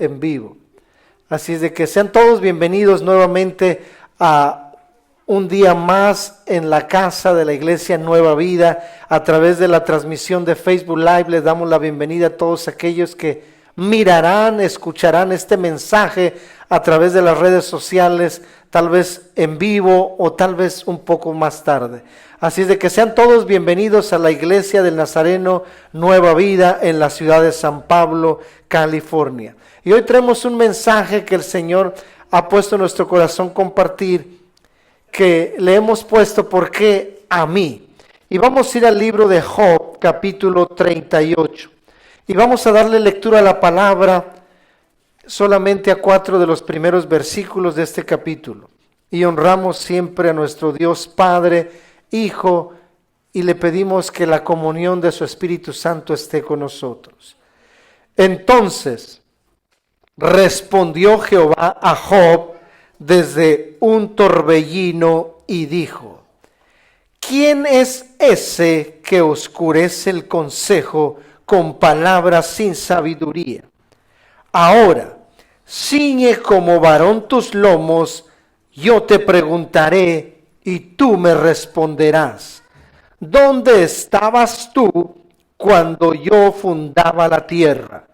en vivo. Así es de que sean todos bienvenidos nuevamente a un día más en la casa de la Iglesia Nueva Vida. A través de la transmisión de Facebook Live les damos la bienvenida a todos aquellos que mirarán, escucharán este mensaje a través de las redes sociales, tal vez en vivo o tal vez un poco más tarde. Así es de que sean todos bienvenidos a la Iglesia del Nazareno Nueva Vida en la ciudad de San Pablo, California. Y hoy traemos un mensaje que el Señor ha puesto en nuestro corazón compartir, que le hemos puesto ¿por qué a mí? Y vamos a ir al libro de Job, capítulo 38. Y vamos a darle lectura a la palabra solamente a 4 de los primeros versículos de este capítulo. Y honramos siempre a nuestro Dios Padre, Hijo, y le pedimos que la comunión de su Espíritu Santo esté con nosotros. Entonces respondió Jehová a Job desde un torbellino y dijo: ¿quién es ese que oscurece el consejo con palabras sin sabiduría? Ahora, ciñe como varón tus lomos, yo te preguntaré y tú me responderás. ¿Dónde estabas tú cuando yo fundaba la tierra?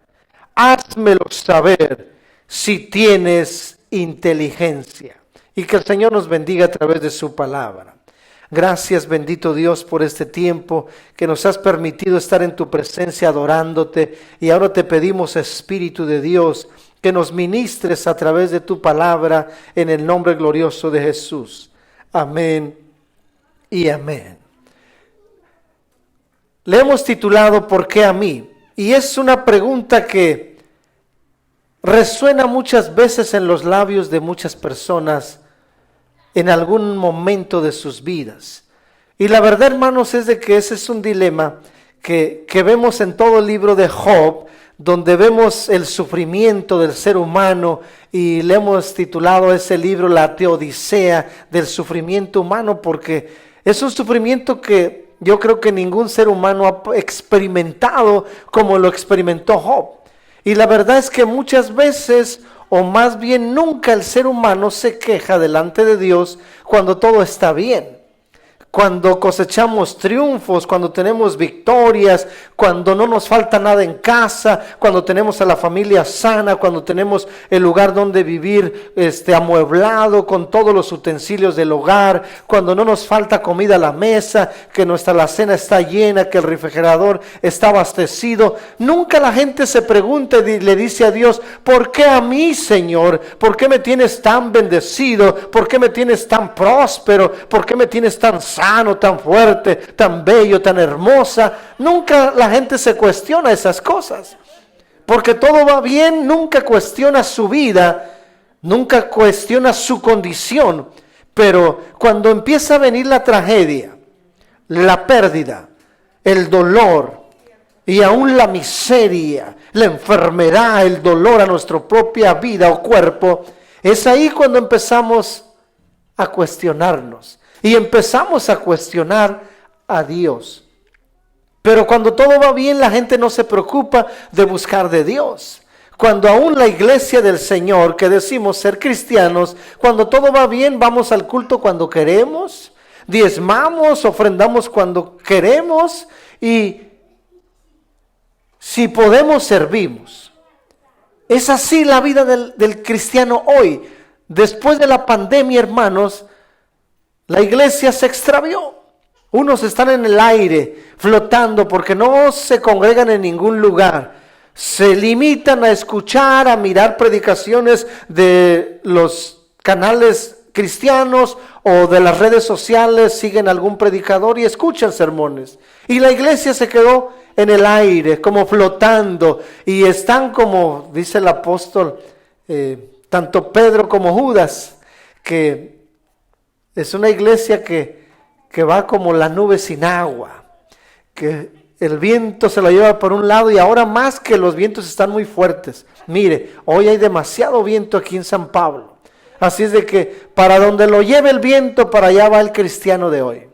Házmelo saber si tienes inteligencia. Y que el Señor nos bendiga a través de su palabra. Gracias, bendito Dios, por este tiempo que nos has permitido estar en tu presencia adorándote. Y ahora te pedimos, Espíritu de Dios, que nos ministres a través de tu palabra en el nombre glorioso de Jesús. Amén y amén. Le hemos titulado ¿por qué a mí? Y es una pregunta que resuena muchas veces en los labios de muchas personas en algún momento de sus vidas. Y la verdad, hermanos, es de que ese es un dilema que vemos en todo el libro de Job, donde vemos el sufrimiento del ser humano, y le hemos titulado a ese libro La Teodicea del sufrimiento humano, porque es un sufrimiento que yo creo que ningún ser humano ha experimentado como lo experimentó Job. Y la verdad es que muchas veces, o más bien nunca, el ser humano se queja delante de Dios cuando todo está bien. Cuando cosechamos triunfos, cuando tenemos victorias, cuando no nos falta nada en casa, cuando tenemos a la familia sana, cuando tenemos el lugar donde vivir amueblado con todos los utensilios del hogar, cuando no nos falta comida a la mesa, que nuestra alacena está llena, que el refrigerador está abastecido. Nunca la gente se pregunta y le dice a Dios: ¿por qué a mí, Señor? ¿Por qué me tienes tan bendecido? ¿Por qué me tienes tan próspero? ¿Por qué me tienes tan sano, tan fuerte, tan bello, tan hermosa? Nunca la gente se cuestiona esas cosas, porque todo va bien. Nunca cuestiona su vida, nunca cuestiona su condición. Pero cuando empieza a venir la tragedia, la pérdida, el dolor y aún la miseria, la enfermedad, el dolor a nuestra propia vida o cuerpo, es ahí cuando empezamos a cuestionarnos. Y empezamos a cuestionar a Dios. Pero cuando todo va bien, la gente no se preocupa de buscar de Dios. Cuando aún la iglesia del Señor, que decimos ser cristianos, cuando todo va bien, vamos al culto cuando queremos, diezmamos, ofrendamos cuando queremos, y si podemos, servimos. Es así la vida del cristiano hoy. Después de la pandemia, hermanos, la iglesia se extravió. Unos están en el aire, flotando, porque no se congregan en ningún lugar. Se limitan a escuchar, a mirar predicaciones de los canales cristianos o de las redes sociales, siguen algún predicador y escuchan sermones. Y la iglesia se quedó en el aire, como flotando. Y están como, dice el apóstol, tanto Pedro como Judas, que es una iglesia que va como la nube sin agua, que el viento se la lleva por un lado, y ahora más que los vientos están muy fuertes. Mire, hoy hay demasiado viento aquí en San Pablo. Así es de que para donde lo lleve el viento, para allá va el cristiano de hoy.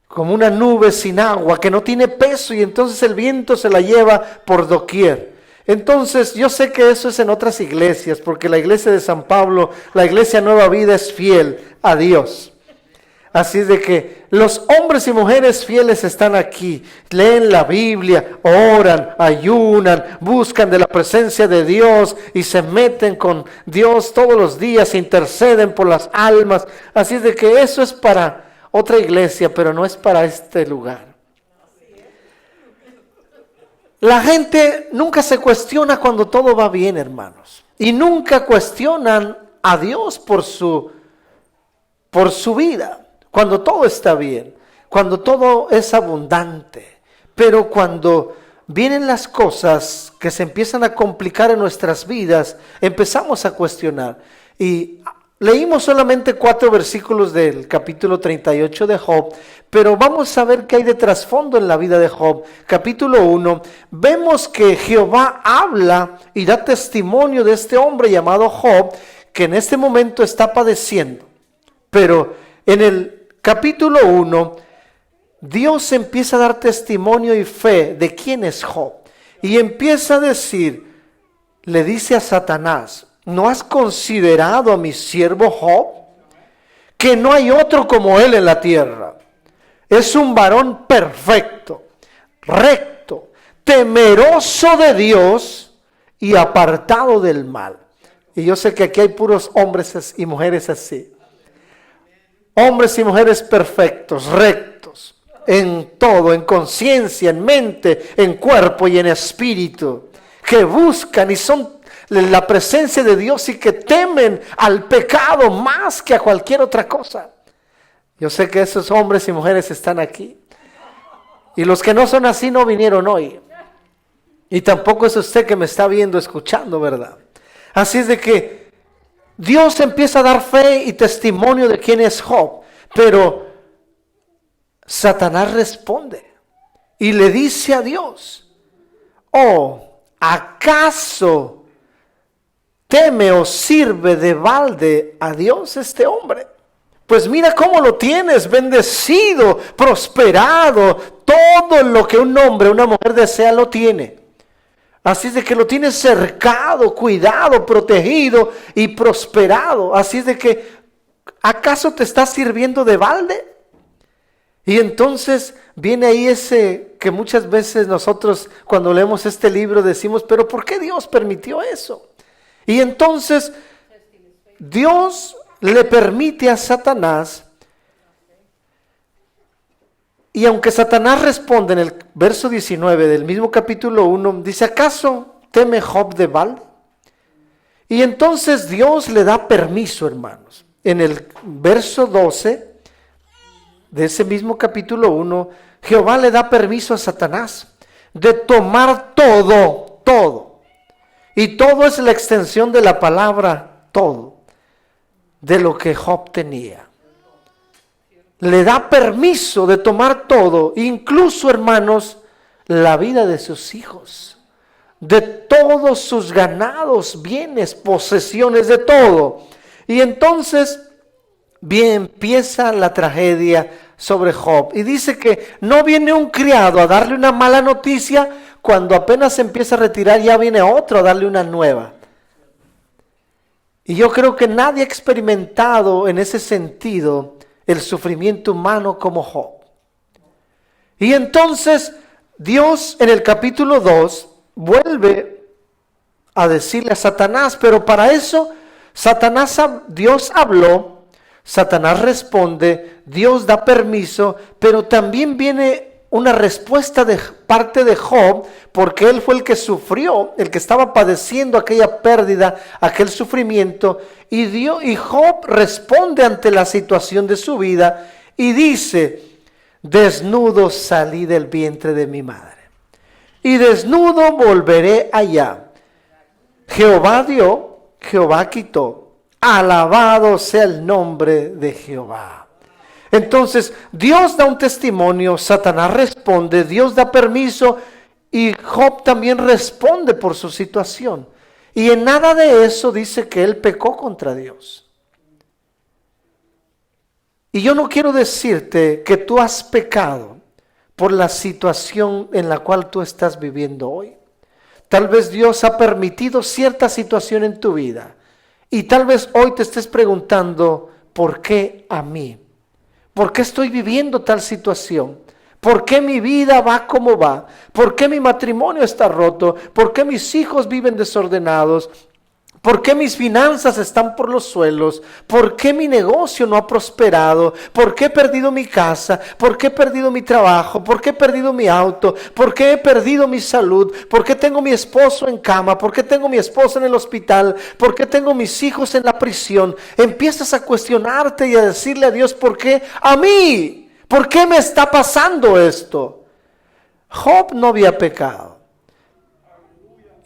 Como una nube sin agua que no tiene peso, y entonces el viento se la lleva por doquier. Entonces, yo sé que eso es en otras iglesias, porque la iglesia de San Pablo, la iglesia Nueva Vida es fiel a Dios. Así es de que los hombres y mujeres fieles están aquí, leen la Biblia, oran, ayunan, buscan de la presencia de Dios y se meten con Dios todos los días, interceden por las almas. Así es de que eso es para otra iglesia, pero no es para este lugar. La gente nunca se cuestiona cuando todo va bien, hermanos, y nunca cuestionan a Dios por su vida. Cuando todo está bien, cuando todo es abundante, pero cuando vienen las cosas que se empiezan a complicar en nuestras vidas, empezamos a cuestionar. Y leímos solamente 4 versículos del capítulo 38 de Job, pero vamos a ver qué hay de trasfondo en la vida de Job. Capítulo 1, vemos que Jehová habla y da testimonio de este hombre llamado Job, que en este momento está padeciendo. Pero en el capítulo 1, Dios empieza a dar testimonio y fe de quién es Job. Y empieza a decir, le dice a Satanás, ¿no has considerado a mi siervo Job? Que no hay otro como él en la tierra. Es un varón perfecto, recto, temeroso de Dios y apartado del mal. Y yo sé que aquí hay puros hombres y mujeres así. Hombres y mujeres perfectos, rectos, en todo, en conciencia, en mente, en cuerpo y en espíritu, que buscan y son la presencia de Dios y que temen al pecado más que a cualquier otra cosa. Yo sé que esos hombres y mujeres están aquí. Y los que no son así no vinieron hoy. Y tampoco es usted que me está viendo, escuchando, ¿verdad? Así es de que Dios empieza a dar fe y testimonio de quién es Job, pero Satanás responde y le dice a Dios, oh, ¿acaso teme o sirve de balde a Dios este hombre? Pues mira cómo lo tienes, bendecido, prosperado, todo lo que un hombre, una mujer desea lo tiene. Así es de que lo tienes cercado, cuidado, protegido y prosperado. Así es de que, ¿acaso te estás sirviendo de balde? Y entonces viene ahí ese que muchas veces nosotros cuando leemos este libro decimos, pero ¿por qué Dios permitió eso? Y entonces Dios le permite a Satanás. Y aunque Satanás responde en el verso 19 del mismo capítulo 1, dice, ¿acaso teme Job de balde? Y entonces Dios le da permiso, hermanos. En el verso 12 de ese mismo capítulo 1, Jehová le da permiso a Satanás de tomar todo. Y todo es la extensión de la palabra todo, de lo que Job tenía. Le da permiso de tomar todo, incluso, hermanos, la vida de sus hijos, de todos sus ganados, bienes, posesiones, de todo. Y entonces bien empieza la tragedia sobre Job. Y dice que no viene un criado a darle una mala noticia, cuando apenas se empieza a retirar ya viene otro a darle una nueva. Y yo creo que nadie ha experimentado en ese sentido el sufrimiento humano como Job. Y entonces Dios en el capítulo 2 vuelve a decirle a Satanás, pero para eso Dios habló, Satanás responde, Dios da permiso, pero también viene una respuesta de parte de Job, porque él fue el que sufrió, el que estaba padeciendo aquella pérdida, aquel sufrimiento, y Job responde ante la situación de su vida y dice, desnudo salí del vientre de mi madre, y desnudo volveré allá. Jehová dio, Jehová quitó, alabado sea el nombre de Jehová. Entonces Dios da un testimonio, Satanás responde, Dios da permiso y Job también responde por su situación. Y en nada de eso dice que él pecó contra Dios. Y yo no quiero decirte que tú has pecado por la situación en la cual tú estás viviendo hoy. Tal vez Dios ha permitido cierta situación en tu vida. Y tal vez hoy te estés preguntando, ¿por qué a mí? ¿Por qué estoy viviendo tal situación? ¿Por qué mi vida va como va? ¿Por qué mi matrimonio está roto? ¿Por qué mis hijos viven desordenados? ¿Por qué mis finanzas están por los suelos? ¿Por qué mi negocio no ha prosperado? ¿Por qué he perdido mi casa? ¿Por qué he perdido mi trabajo? ¿Por qué he perdido mi auto? ¿Por qué he perdido mi salud? ¿Por qué tengo mi esposo en cama? ¿Por qué tengo mi esposa en el hospital? ¿Por qué tengo mis hijos en la prisión? Empiezas a cuestionarte y a decirle a Dios, ¿por qué a mí? ¿Por qué me está pasando esto? Job no había pecado.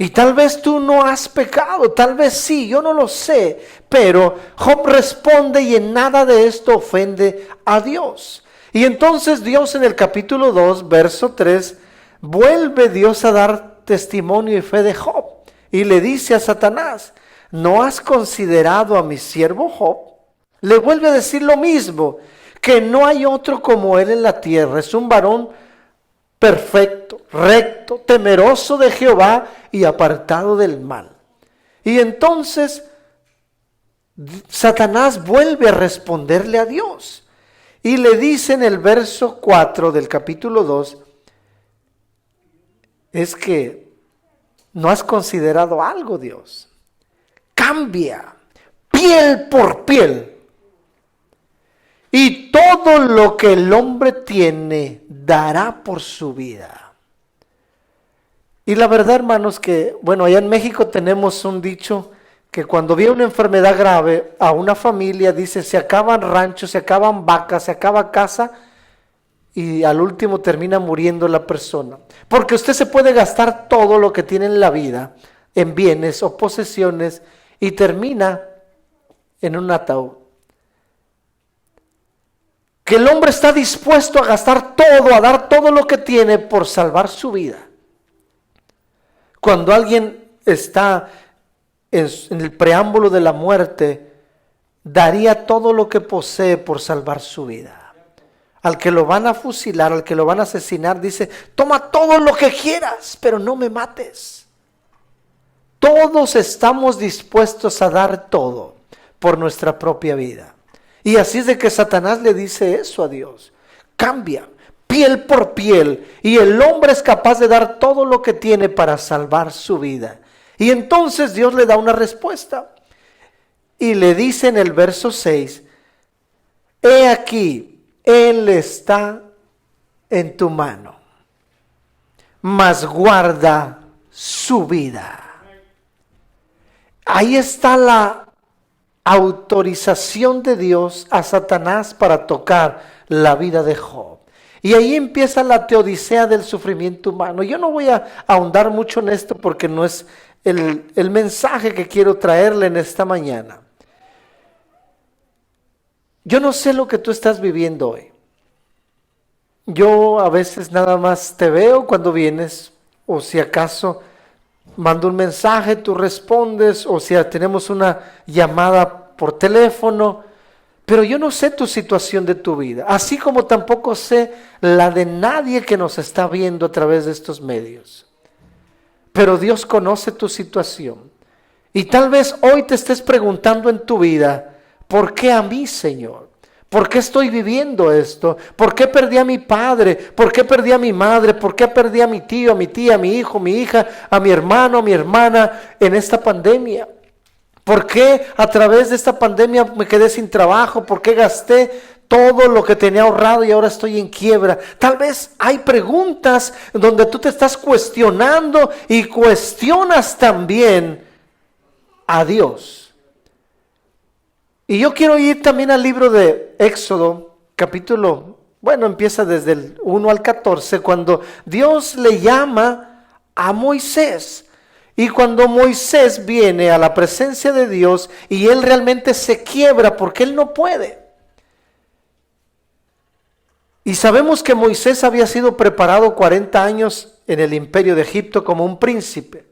Y tal vez tú no has pecado, tal vez sí, yo no lo sé. Pero Job responde y en nada de esto ofende a Dios. Y entonces Dios en el capítulo 2, verso 3, vuelve Dios a dar testimonio y fe de Job. Y le dice a Satanás, ¿no has considerado a mi siervo Job? Le vuelve a decir lo mismo, que no hay otro como él en la tierra. Es un varón perfecto, recto, temeroso de Jehová y apartado del mal. Y entonces Satanás vuelve a responderle a Dios y le dice en el verso 4 del capítulo 2, es que no has considerado algo, Dios. Cambia piel por piel. Y todo lo que el hombre tiene dará por su vida. Y la verdad, hermanos, que, bueno, allá en México tenemos un dicho que cuando viene una enfermedad grave a una familia, dice, se acaban ranchos, se acaban vacas, se acaba casa y al último termina muriendo la persona. Porque usted se puede gastar todo lo que tiene en la vida, en bienes o posesiones, y termina en un ataúd. Que el hombre está dispuesto a gastar todo, a dar todo lo que tiene por salvar su vida. Cuando alguien está en el preámbulo de la muerte, daría todo lo que posee por salvar su vida. Al que lo van a fusilar, al que lo van a asesinar, dice, toma todo lo que quieras, pero no me mates. Todos estamos dispuestos a dar todo por nuestra propia vida. Y así es de que Satanás le dice eso a Dios. Cambia piel por piel. Y el hombre es capaz de dar todo lo que tiene para salvar su vida. Y entonces Dios le da una respuesta. Y le dice en el verso 6, he aquí, Él está en tu mano, mas guarda su vida. Ahí está la autorización de Dios a Satanás para tocar la vida de Job. Y ahí empieza la teodicea del sufrimiento humano. Yo no voy a ahondar mucho en esto porque no es el mensaje que quiero traerle en esta mañana. Yo no sé lo que tú estás viviendo hoy. Yo a veces nada más te veo cuando vienes, o si acaso mando un mensaje, tú respondes, o si tenemos una llamada por teléfono, pero yo no sé tu situación de tu vida, así como tampoco sé la de nadie que nos está viendo a través de estos medios. Pero Dios conoce tu situación. Y tal vez hoy te estés preguntando en tu vida, ¿por qué a mí, Señor? ¿Por qué estoy viviendo esto? ¿Por qué perdí a mi padre? ¿Por qué perdí a mi madre? ¿Por qué perdí a mi tío, a mi tía, a mi hijo, a mi hija, a mi hermano, a mi hermana en esta pandemia? ¿Por qué a través de esta pandemia me quedé sin trabajo? ¿Por qué gasté todo lo que tenía ahorrado y ahora estoy en quiebra? Tal vez hay preguntas donde tú te estás cuestionando y cuestionas también a Dios. Y yo quiero ir también al libro de Éxodo, capítulo, empieza desde el 1 al 14, cuando Dios le llama a Moisés. Y cuando Moisés viene a la presencia de Dios y él realmente se quiebra porque él no puede. Y sabemos que Moisés había sido preparado 40 años en el imperio de Egipto como un príncipe.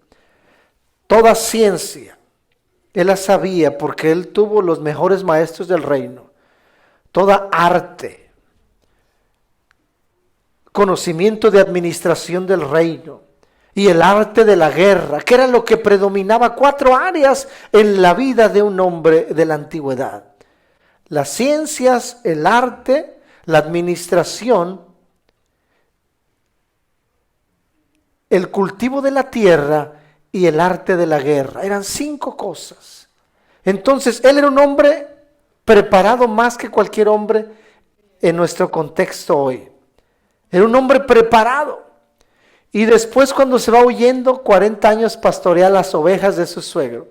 Toda ciencia él la sabía porque él tuvo los mejores maestros del reino. Toda arte, conocimiento de administración del reino. y el arte de la guerra, que era lo que predominaba, 4 áreas en la vida de un hombre de la antigüedad: las ciencias, el arte, la administración, el cultivo de la tierra y el arte de la guerra. Eran 5 cosas. Entonces, él era un hombre preparado más que cualquier hombre en nuestro contexto hoy. Era un hombre preparado. Y después, cuando se va huyendo, 40 años pastorea las ovejas de su suegro.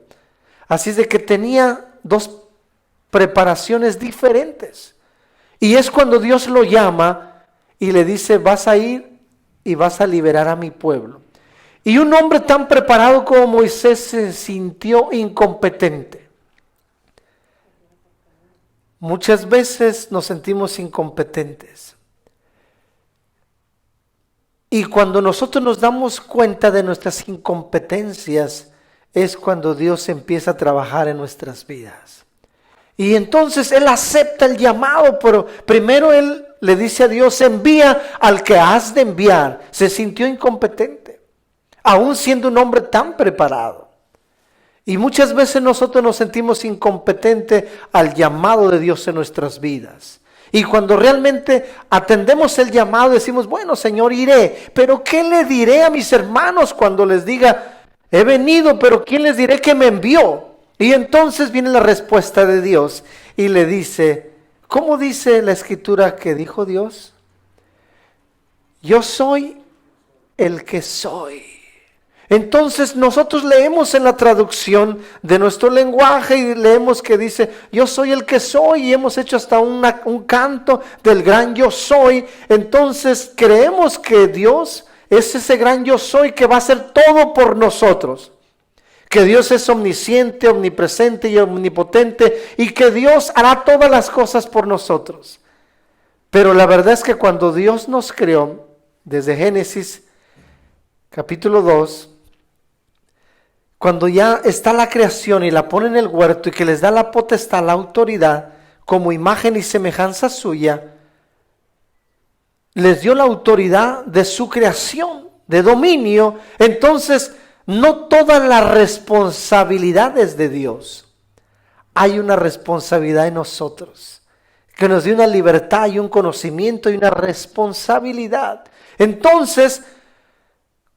Así es de que tenía 2 preparaciones diferentes. Y es cuando Dios lo llama y le dice: vas a ir y vas a liberar a mi pueblo. Y un hombre tan preparado como Moisés se sintió incompetente. Muchas veces nos sentimos incompetentes. Y cuando nosotros nos damos cuenta de nuestras incompetencias, es cuando Dios empieza a trabajar en nuestras vidas. Y entonces él acepta el llamado, pero primero él le dice a Dios: envía al que has de enviar. Se sintió incompetente, aún siendo un hombre tan preparado. Y muchas veces nosotros nos sentimos incompetentes al llamado de Dios en nuestras vidas. Y cuando realmente atendemos el llamado, decimos: bueno, Señor, iré. Pero ¿qué le diré a mis hermanos cuando les diga: he venido, pero quién les diré que me envió? Y entonces viene la respuesta de Dios y le dice: ¿cómo dice la escritura que dijo Dios? Yo soy el que soy. Entonces nosotros leemos en la traducción de nuestro lenguaje y leemos que dice: yo soy el que soy, y hemos hecho hasta un canto del gran yo soy. Entonces creemos que Dios es ese gran yo soy que va a hacer todo por nosotros, que Dios es omnisciente, omnipresente y omnipotente, y que Dios hará todas las cosas por nosotros. Pero la verdad es que cuando Dios nos creó, desde Génesis capítulo 2, cuando ya está la creación y la pone en el huerto y que les da la potestad, la autoridad, como imagen y semejanza suya, les dio la autoridad de su creación, de dominio. Entonces, no todas las responsabilidades de Dios. Hay una responsabilidad en nosotros, que nos dio una libertad y un conocimiento y una responsabilidad. Entonces,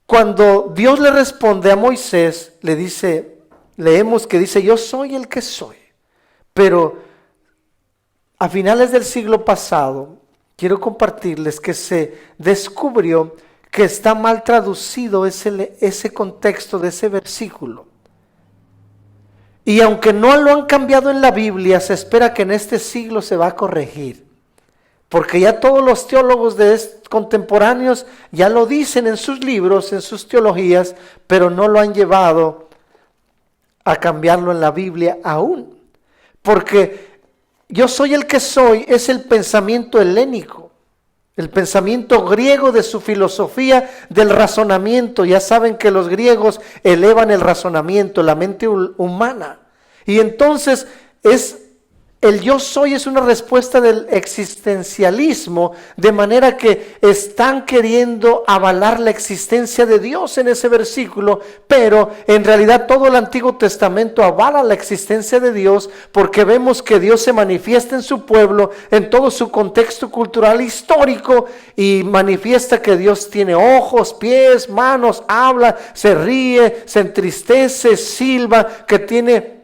cuando Dios le responde a Moisés, le dice, leemos que dice: yo soy el que soy. Pero a finales del siglo pasado, quiero compartirles que se descubrió que está mal traducido ese contexto de ese versículo. Y aunque no lo han cambiado en la Biblia, se espera que en este siglo se va a corregir. Porque ya todos los teólogos contemporáneos ya lo dicen en sus libros, en sus teologías, pero no lo han llevado a cambiarlo en la Biblia aún. Porque yo soy el que soy es el pensamiento helénico, el pensamiento griego de su filosofía del razonamiento. Ya saben que los griegos elevan el razonamiento, la mente humana. Y entonces el yo soy es una respuesta del existencialismo, de manera que están queriendo avalar la existencia de Dios en ese versículo, pero en realidad todo el Antiguo Testamento avala la existencia de Dios, porque vemos que Dios se manifiesta en su pueblo en todo su contexto cultural histórico, y manifiesta que Dios tiene ojos, pies, manos, habla, se ríe, se entristece, silba, que tiene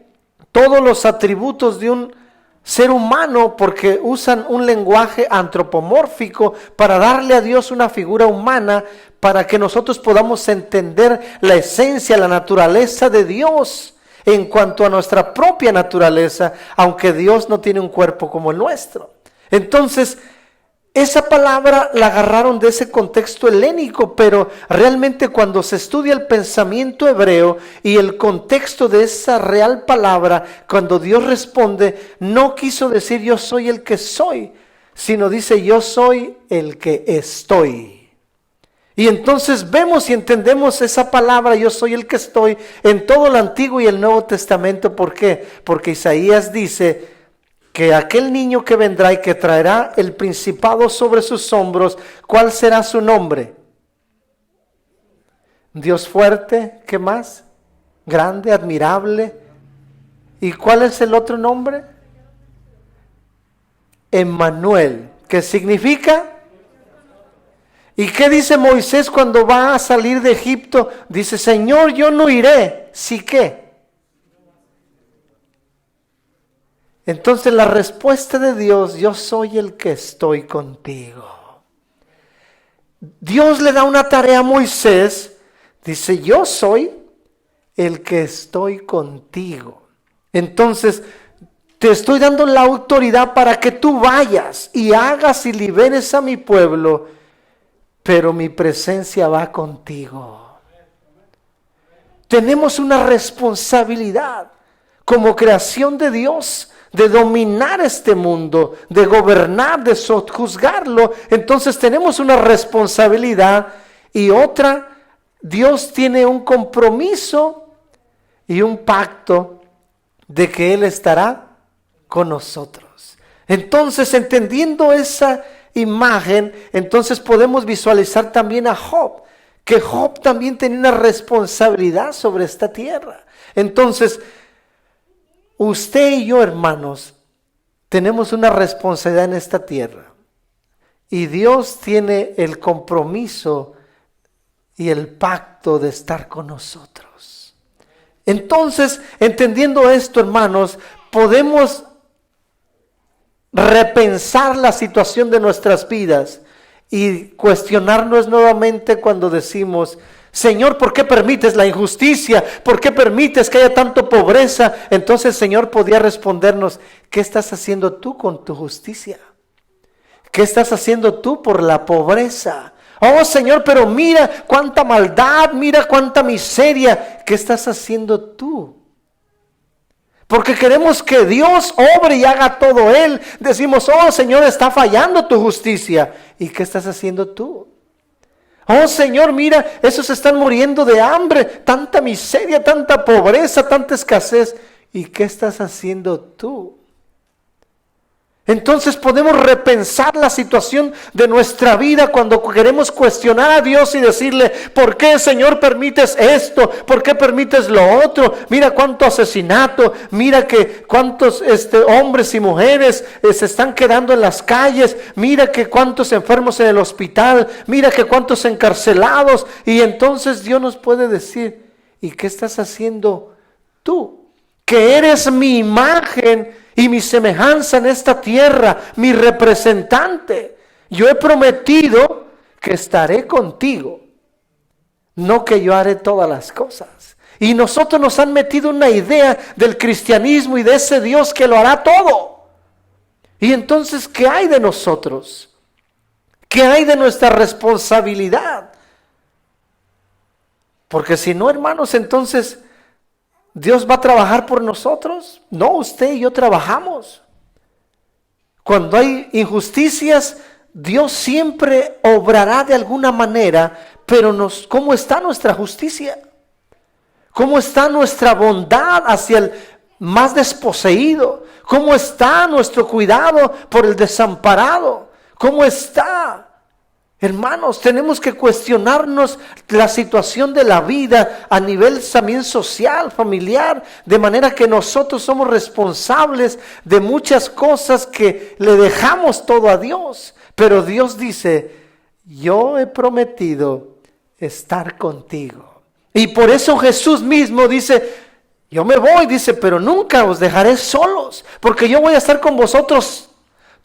todos los atributos de un ser humano, porque usan un lenguaje antropomórfico para darle a Dios una figura humana, para que nosotros podamos entender la esencia, la naturaleza de Dios en cuanto a nuestra propia naturaleza, aunque Dios no tiene un cuerpo como el nuestro. Entonces, esa palabra la agarraron de ese contexto helénico, pero realmente cuando se estudia el pensamiento hebreo y el contexto de esa real palabra, cuando Dios responde, no quiso decir yo soy el que soy, sino dice yo soy el que estoy. Y entonces vemos y entendemos esa palabra yo soy el que estoy en todo el Antiguo y el Nuevo Testamento. ¿Por qué? Porque Isaías dice que aquel niño que vendrá y que traerá el principado sobre sus hombros, ¿cuál será su nombre? Dios fuerte, ¿qué más? Grande, admirable. ¿Y cuál es el otro nombre? Emmanuel, ¿qué significa? ¿Y qué dice Moisés cuando va a salir de Egipto? Dice, Señor, yo no iré. ¿Sí qué? Entonces la respuesta de Dios, yo soy el que estoy contigo. Dios le da una tarea a Moisés. Dice, yo soy el que estoy contigo. Entonces, te estoy dando la autoridad para que tú vayas y hagas y liberes a mi pueblo, pero mi presencia va contigo. Tenemos una responsabilidad como creación de Dios de dominar este mundo, de gobernar, de sojuzgarlo. Entonces tenemos una responsabilidad y otra, Dios tiene un compromiso y un pacto de que Él estará con nosotros. Entonces, entendiendo esa imagen, entonces podemos visualizar también a Job, que Job también tenía una responsabilidad sobre esta tierra. Entonces, usted y yo, hermanos, tenemos una responsabilidad en esta tierra. Y Dios tiene el compromiso y el pacto de estar con nosotros. Entonces, entendiendo esto, hermanos, podemos repensar la situación de nuestras vidas y cuestionarnos nuevamente cuando decimos, Señor, ¿por qué permites la injusticia? ¿Por qué permites que haya tanta pobreza? Entonces el Señor podía respondernos, ¿qué estás haciendo tú con tu justicia? ¿Qué estás haciendo tú por la pobreza? Oh Señor, pero mira cuánta maldad, mira cuánta miseria. ¿Qué estás haciendo tú? Porque queremos que Dios obre y haga todo Él. Decimos, oh Señor, está fallando tu justicia. ¿Y qué estás haciendo tú? Oh Señor, mira, esos están muriendo de hambre, tanta miseria, tanta pobreza, tanta escasez. ¿Y qué estás haciendo tú? Entonces podemos repensar la situación de nuestra vida cuando queremos cuestionar a Dios y decirle, ¿por qué, Señor, permites esto? ¿Por qué permites lo otro? Mira cuánto asesinato, mira que cuántos hombres y mujeres se están quedando en las calles, mira que cuántos enfermos en el hospital, mira que cuántos encarcelados. Y entonces Dios nos puede decir, ¿y qué estás haciendo tú? Que eres mi imagen y mi semejanza en esta tierra, mi representante. Yo he prometido que estaré contigo, no que yo haré todas las cosas. Y nosotros nos han metido una idea del cristianismo y de ese Dios que lo hará todo. Y entonces, ¿qué hay de nosotros? ¿Qué hay de nuestra responsabilidad? Porque si no, hermanos, entonces ¿Dios va a trabajar por nosotros? No, usted y yo trabajamos. Cuando hay injusticias, Dios siempre obrará de alguna manera, pero ¿cómo está nuestra justicia? ¿Cómo está nuestra bondad hacia el más desposeído? ¿Cómo está nuestro cuidado por el desamparado? ¿Cómo está? Hermanos, tenemos que cuestionarnos la situación de la vida a nivel también social, familiar, de manera que nosotros somos responsables de muchas cosas que le dejamos todo a Dios. Pero Dios dice, yo he prometido estar contigo. Y por eso Jesús mismo dice, yo me voy, dice, pero nunca os dejaré solos, porque yo voy a estar con vosotros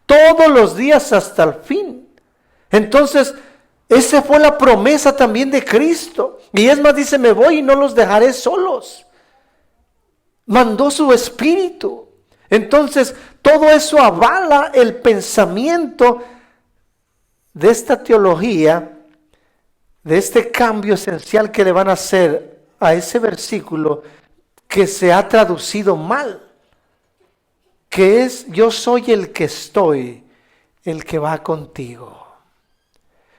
todos los días hasta el fin. Entonces, esa fue la promesa también de Cristo. Y es más, dice, me voy y no los dejaré solos. Mandó su Espíritu. Entonces, todo eso avala el pensamiento de esta teología, de este cambio esencial que le van a hacer a ese versículo que se ha traducido mal. Que es, yo soy el que estoy, el que va contigo.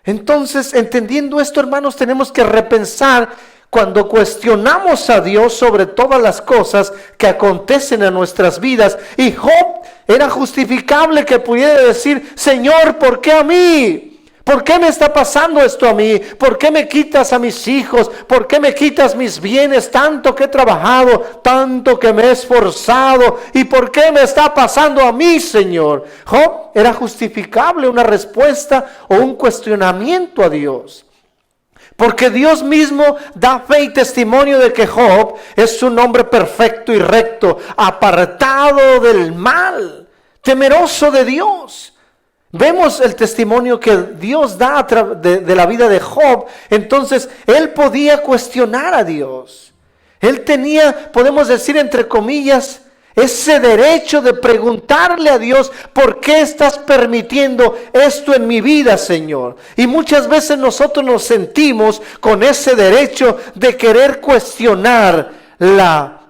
Entonces, entendiendo esto, hermanos, tenemos que repensar cuando cuestionamos a Dios sobre todas las cosas que acontecen en nuestras vidas. Y Job era justificable que pudiera decir, Señor, ¿por qué a mí? ¿Por qué me está pasando esto a mí? ¿Por qué me quitas a mis hijos? ¿Por qué me quitas mis bienes? Tanto que he trabajado, tanto que me he esforzado. ¿Y por qué me está pasando a mí, Señor? Job era justificable una respuesta o un cuestionamiento a Dios. Porque Dios mismo da fe y testimonio de que Job es un hombre perfecto y recto, apartado del mal, temeroso de Dios. Vemos el testimonio que Dios da de la vida de Job. Entonces, él podía cuestionar a Dios. Él tenía, podemos decir entre comillas, ese derecho de preguntarle a Dios, ¿por qué estás permitiendo esto en mi vida, Señor? Y muchas veces nosotros nos sentimos con ese derecho de querer cuestionar la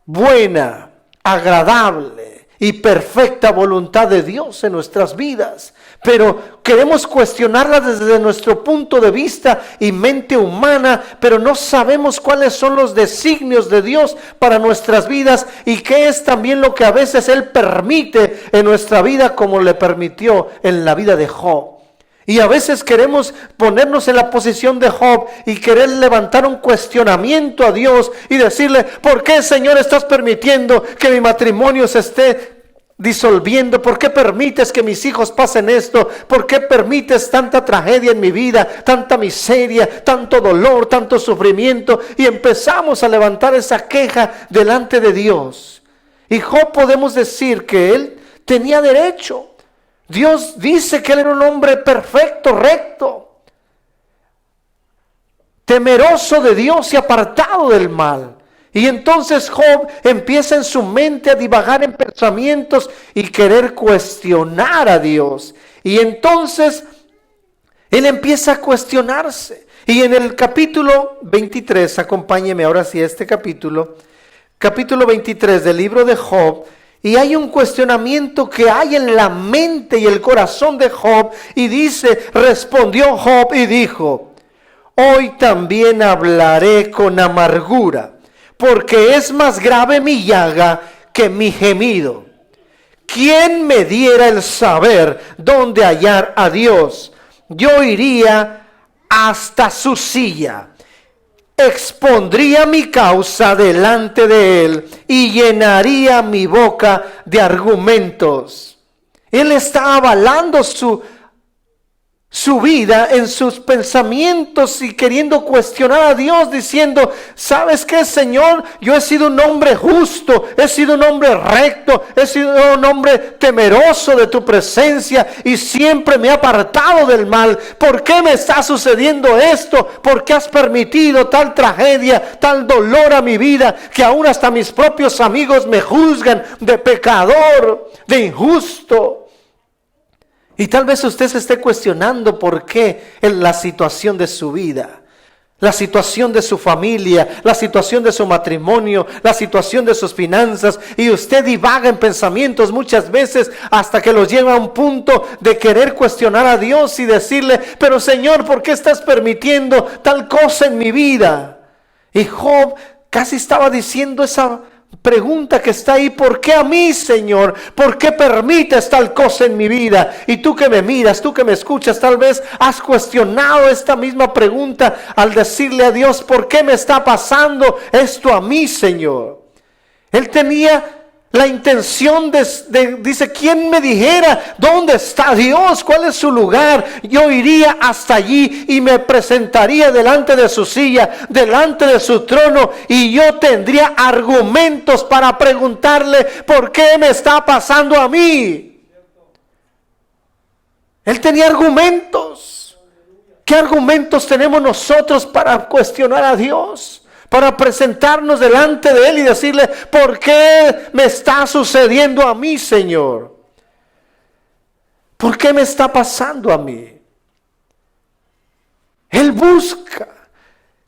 buena, agradable y perfecta voluntad de Dios en nuestras vidas. Pero queremos cuestionarla desde nuestro punto de vista y mente humana, pero no sabemos cuáles son los designios de Dios para nuestras vidas y qué es también lo que a veces Él permite en nuestra vida, como le permitió en la vida de Job. Y a veces queremos ponernos en la posición de Job y querer levantar un cuestionamiento a Dios y decirle, ¿por qué, Señor, estás permitiendo que mi matrimonio se esté disolviendo? ¿Por qué permites que mis hijos pasen esto? ¿Por qué permites tanta tragedia en mi vida, tanta miseria, tanto dolor, tanto sufrimiento? Y empezamos a levantar esa queja delante de Dios. Y Job, podemos decir que él tenía derecho. Dios dice que él era un hombre perfecto, recto, temeroso de Dios y apartado del mal. Y entonces Job empieza en su mente a divagar en pensamientos y querer cuestionar a Dios. Y entonces él empieza a cuestionarse. Y en el capítulo 23, acompáñeme ahora sí a este capítulo 23 del libro de Job. Y hay un cuestionamiento que hay en la mente y el corazón de Job. Y dice, respondió Job y dijo, hoy también hablaré con amargura, porque es más grave mi llaga que mi gemido. ¿Quién me diera el saber dónde hallar a Dios? Yo iría hasta su silla. Expondría mi causa delante de él y llenaría mi boca de argumentos. Él está avalando su vida en sus pensamientos y queriendo cuestionar a Dios, diciendo, ¿sabes qué, Señor? Yo he sido un hombre justo, he sido un hombre recto, he sido un hombre temeroso de tu presencia y siempre me he apartado del mal. ¿Por qué me está sucediendo esto? ¿Por qué has permitido tal tragedia, tal dolor a mi vida, que aún hasta mis propios amigos me juzgan de pecador, de injusto? Y tal vez usted se esté cuestionando por qué en la situación de su vida, la situación de su familia, la situación de su matrimonio, la situación de sus finanzas, y usted divaga en pensamientos muchas veces hasta que los lleva a un punto de querer cuestionar a Dios y decirle, pero Señor, ¿por qué estás permitiendo tal cosa en mi vida? Y Job casi estaba diciendo esa pregunta que está ahí, ¿por qué a mí, Señor? ¿Por qué permites tal cosa en mi vida? Y tú que me miras, tú que me escuchas, tal vez has cuestionado esta misma pregunta al decirle a Dios, ¿por qué me está pasando esto a mí, Señor? Él tenía la intención dice, ¿quién me dijera dónde está Dios? ¿Cuál es su lugar? Yo iría hasta allí y me presentaría delante de su silla, delante de su trono, y yo tendría argumentos para preguntarle, ¿por qué me está pasando a mí? Él tenía argumentos. ¿Qué argumentos tenemos nosotros para cuestionar a Dios? Para presentarnos delante de Él y decirle, ¿por qué me está sucediendo a mí, Señor? ¿Por qué me está pasando a mí? Él busca.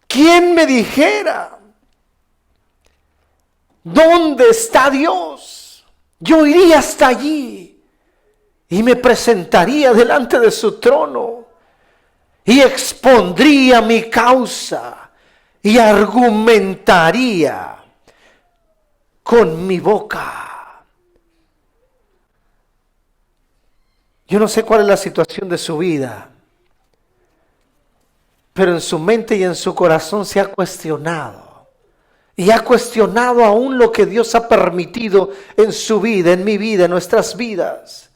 ¿Quién me dijera dónde está Dios? Yo iría hasta allí y me presentaría delante de su trono y expondría mi causa y argumentaría con mi boca. Yo no sé cuál es la situación de su vida, pero en su mente y en su corazón se ha cuestionado. Y ha cuestionado aún lo que Dios ha permitido en su vida, en mi vida, en nuestras vidas.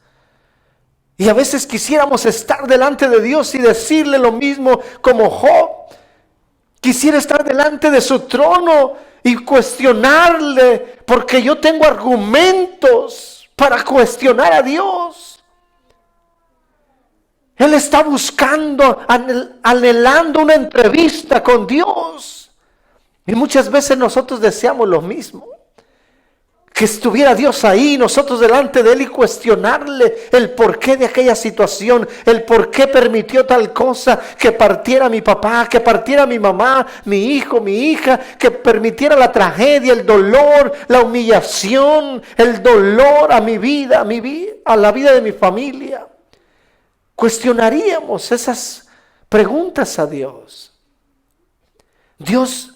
Y a veces quisiéramos estar delante de Dios y decirle lo mismo como Job. Quisiera estar delante de su trono y cuestionarle, porque yo tengo argumentos para cuestionar a Dios. Él está buscando, anhelando una entrevista con Dios. Y muchas veces nosotros deseamos lo mismo. Que estuviera Dios ahí, nosotros delante de Él, y cuestionarle el porqué de aquella situación, el por qué permitió tal cosa, que partiera mi papá, que partiera mi mamá, mi hijo, mi hija, que permitiera la tragedia, el dolor, la humillación, el dolor a mi vida, a la vida de mi familia. Cuestionaríamos esas preguntas a Dios. Dios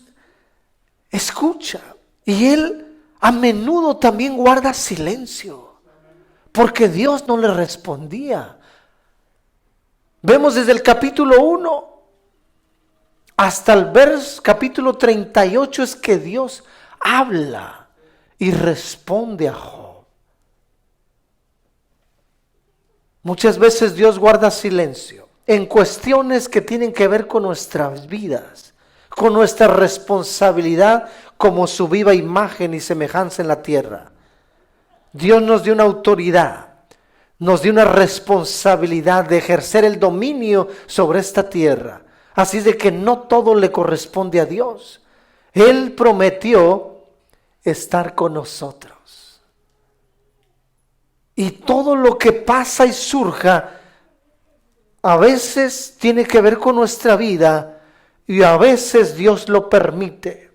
escucha y Él a menudo también guarda silencio, porque Dios no le respondía. Vemos desde el capítulo 1 hasta el capítulo 38 es que Dios habla y responde a Job. Muchas veces Dios guarda silencio en cuestiones que tienen que ver con nuestras vidas, con nuestra responsabilidad como su viva imagen y semejanza en la tierra. Dios nos dio una autoridad, nos dio una responsabilidad de ejercer el dominio sobre esta tierra. Así es de que no todo le corresponde a Dios. Él prometió estar con nosotros. Y todo lo que pasa y surja, a veces tiene que ver con nuestra vida y a veces Dios lo permite.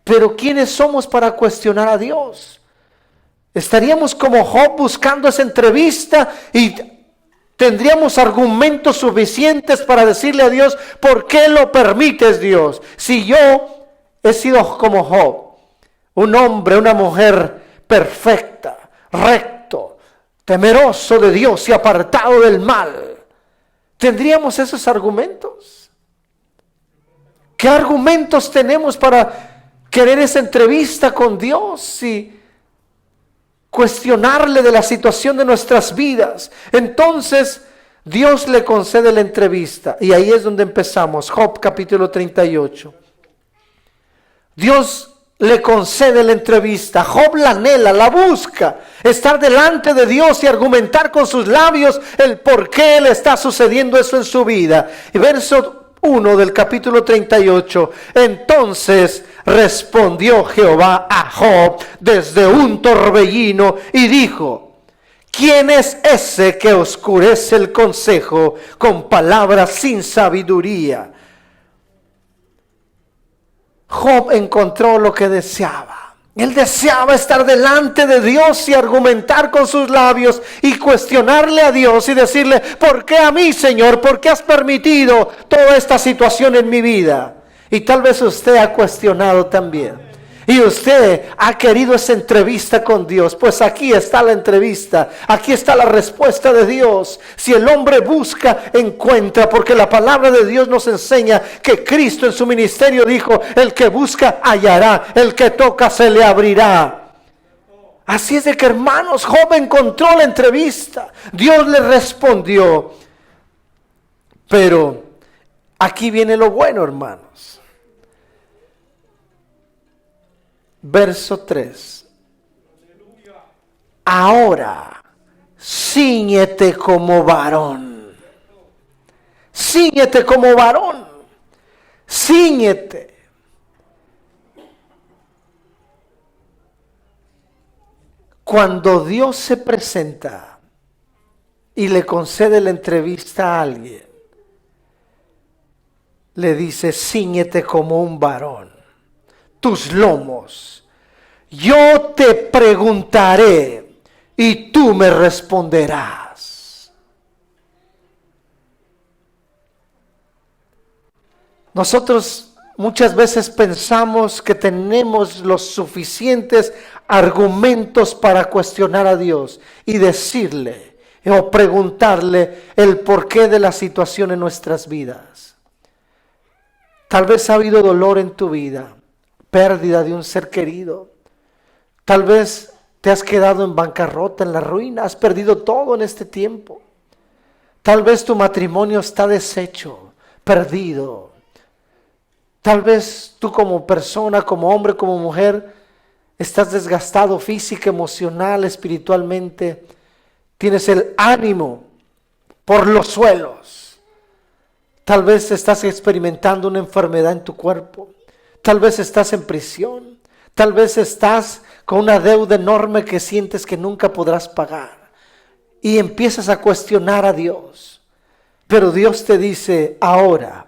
Pero ¿quiénes somos para cuestionar a Dios? Estaríamos como Job buscando esa entrevista y tendríamos argumentos suficientes para decirle a Dios, ¿por qué lo permites, Dios? Si yo he sido como Job, un hombre, una mujer perfecta, recto, temeroso de Dios y apartado del mal, ¿tendríamos esos argumentos? ¿Qué argumentos tenemos para querer esa entrevista con Dios y cuestionarle de la situación de nuestras vidas? Entonces Dios le concede la entrevista y ahí es donde empezamos. Job capítulo 38. Dios le concede la entrevista. Job la anhela, la busca, estar delante de Dios y argumentar con sus labios el por qué le está sucediendo eso en su vida. Y verso 1 del capítulo 38. Entonces respondió Jehová a Job desde un torbellino y dijo: ¿quién es ese que oscurece el consejo con palabras sin sabiduría? Job encontró lo que deseaba. Él deseaba estar delante de Dios y argumentar con sus labios y cuestionarle a Dios y decirle: ¿por qué a mí, Señor? ¿Por qué has permitido toda esta situación en mi vida? Y tal vez usted ha cuestionado también. Y usted ha querido esa entrevista con Dios. Pues aquí está la entrevista. Aquí está la respuesta de Dios. Si el hombre busca, encuentra. Porque la palabra de Dios nos enseña que Cristo en su ministerio dijo: el que busca hallará, el que toca se le abrirá. Así es de que, hermanos, Job encontró la entrevista. Dios le respondió. Pero aquí viene lo bueno, hermanos. Verso 3. Ahora, cíñete como varón. Cíñete como varón. Cíñete. Cuando Dios se presenta y le concede la entrevista a alguien, le dice: cíñete como un varón. Tus lomos, yo te preguntaré y tú me responderás. Nosotros muchas veces pensamos que tenemos los suficientes argumentos para cuestionar a Dios y decirle o preguntarle el porqué de la situación en nuestras vidas. Tal vez ha habido dolor en tu vida, pérdida de un ser querido. Tal vez te has quedado en bancarrota, en la ruina, has perdido todo en este tiempo. Tal vez tu matrimonio está deshecho, perdido. Tal vez tú como persona, como hombre, como mujer, estás desgastado física, emocional, espiritualmente. Tienes el ánimo por los suelos. Tal vez estás experimentando una enfermedad en tu cuerpo. Tal vez estás en prisión. Tal vez estás con una deuda enorme que sientes que nunca podrás pagar. Y empiezas a cuestionar a Dios. Pero Dios te dice, ahora,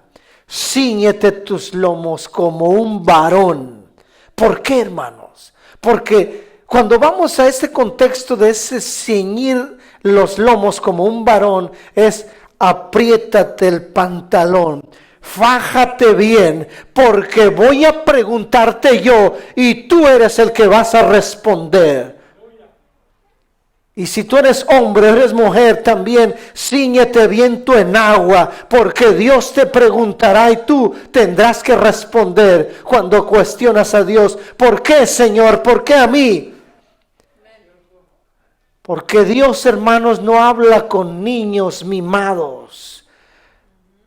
cíñete tus lomos como un varón. ¿Por qué, hermanos? Porque cuando vamos a este contexto de ese ceñir los lomos como un varón, es apriétate el pantalón, fájate bien, porque voy a preguntarte yo y tú eres el que vas a responder. Y si tú eres hombre, eres mujer también, cíñete bien tu enagua, porque Dios te preguntará y tú tendrás que responder cuando cuestionas a Dios. ¿Por qué, Señor? ¿Por qué a mí? Porque Dios, hermanos, no habla con niños mimados,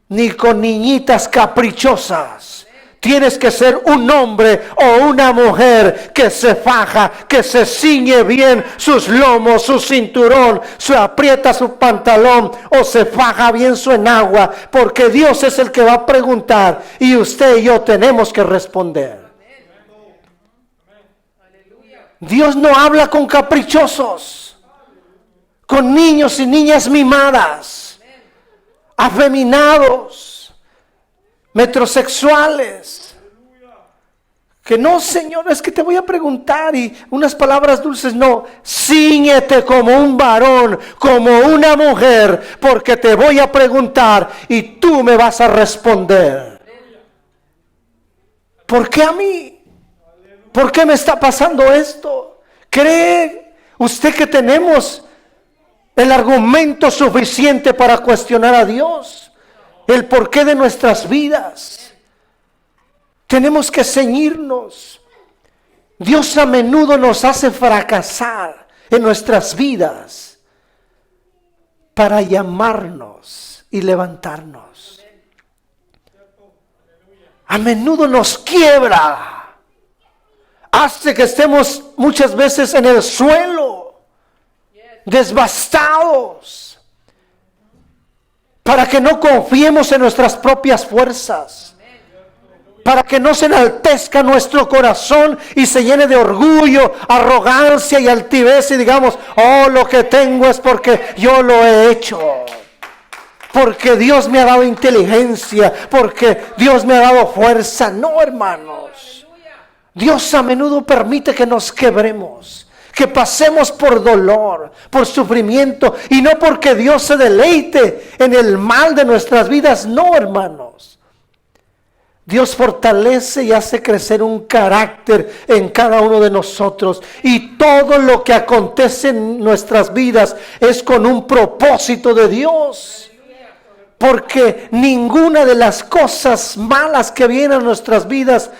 ni con niñitas caprichosas. Tienes que ser un hombre o una mujer que se faja, que se ciñe bien sus lomos, su cinturón, se aprieta su pantalón o se faja bien su enagua, porque Dios es el que va a preguntar y usted y yo tenemos que responder. Dios no habla con caprichosos, con niños y niñas mimadas, afeminados, metrosexuales, que no, Señor, es que te voy a preguntar y unas palabras dulces. No, cíñete como un varón, como una mujer, porque te voy a preguntar y tú me vas a responder. ¿Por qué a mí? ¿Por qué me está pasando esto? ¿Cree usted que tenemos el argumento suficiente para cuestionar a Dios? El porqué de nuestras vidas. Tenemos que ceñirnos. Dios a menudo nos hace fracasar en nuestras vidas para llamarnos y levantarnos. A menudo nos quiebra. Hace que estemos muchas veces en el suelo, devastados. Para que no confiemos en nuestras propias fuerzas. Para que no se enaltezca nuestro corazón y se llene de orgullo, arrogancia y altivez y digamos, oh, lo que tengo es porque yo lo he hecho. Porque Dios me ha dado inteligencia, porque Dios me ha dado fuerza. No, hermanos. Dios a menudo permite que nos quebremos, que pasemos por dolor, por sufrimiento, y no porque Dios se deleite en el mal de nuestras vidas. No, hermanos. Dios fortalece y hace crecer un carácter en cada uno de nosotros, y todo lo que acontece en nuestras vidas es con un propósito de Dios. Porque ninguna de las cosas malas que vienen a nuestras vidas,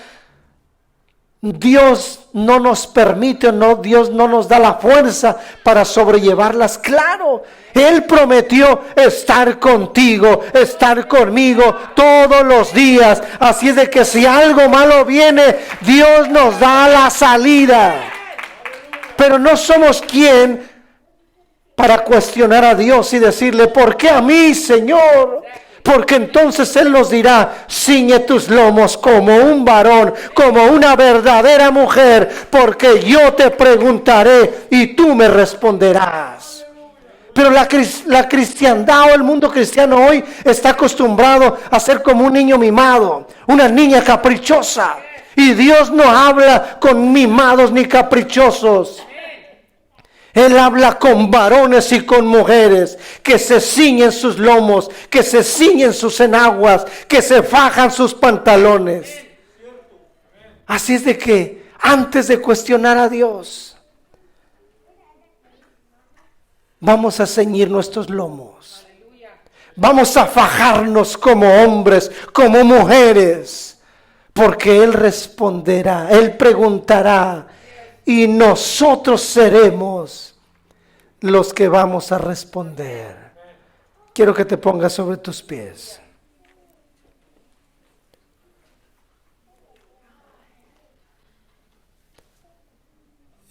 Dios no nos permite, Dios no nos da la fuerza para sobrellevarlas. Claro, Él prometió estar contigo, estar conmigo todos los días. Así es de que si algo malo viene, Dios nos da la salida. Pero no somos quien para cuestionar a Dios y decirle, ¿por qué a mí, Señor? Porque entonces Él nos dirá, ciñe tus lomos como un varón, como una verdadera mujer, porque yo te preguntaré y tú me responderás. Pero la cristiandad o el mundo cristiano hoy está acostumbrado a ser como un niño mimado, una niña caprichosa. Y Dios no habla con mimados ni caprichosos. Él habla con varones y con mujeres que se ciñen sus lomos, que se ciñen sus enaguas, que se fajan sus pantalones. Así es de que antes de cuestionar a Dios, vamos a ceñir nuestros lomos. Vamos a fajarnos como hombres, como mujeres, porque Él responderá, Él preguntará, y nosotros seremos los que vamos a responder. Quiero que te pongas sobre tus pies.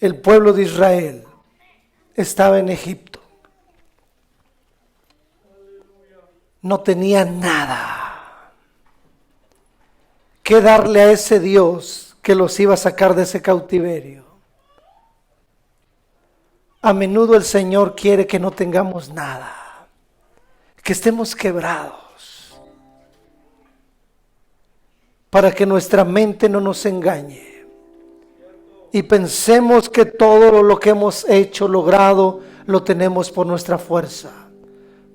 El pueblo de Israel estaba en Egipto. No tenía nada que darle a ese Dios que los iba a sacar de ese cautiverio. A menudo el Señor quiere que no tengamos nada, que estemos quebrados, para que nuestra mente no nos engañe y pensemos que todo lo que hemos hecho, logrado, lo tenemos por nuestra fuerza,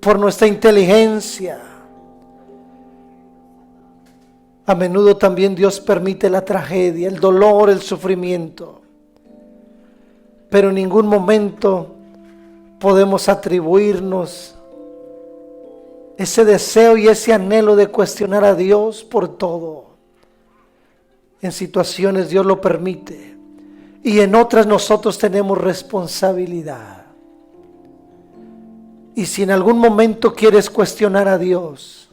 por nuestra inteligencia. A menudo también Dios permite la tragedia, el dolor, el sufrimiento, pero en ningún momento podemos atribuirnos ese deseo y ese anhelo de cuestionar a Dios por todo. En situaciones Dios lo permite y en otras nosotros tenemos responsabilidad. Y si en algún momento quieres cuestionar a Dios,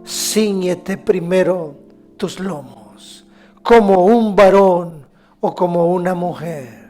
cíñete primero tus lomos, como un varón o como una mujer.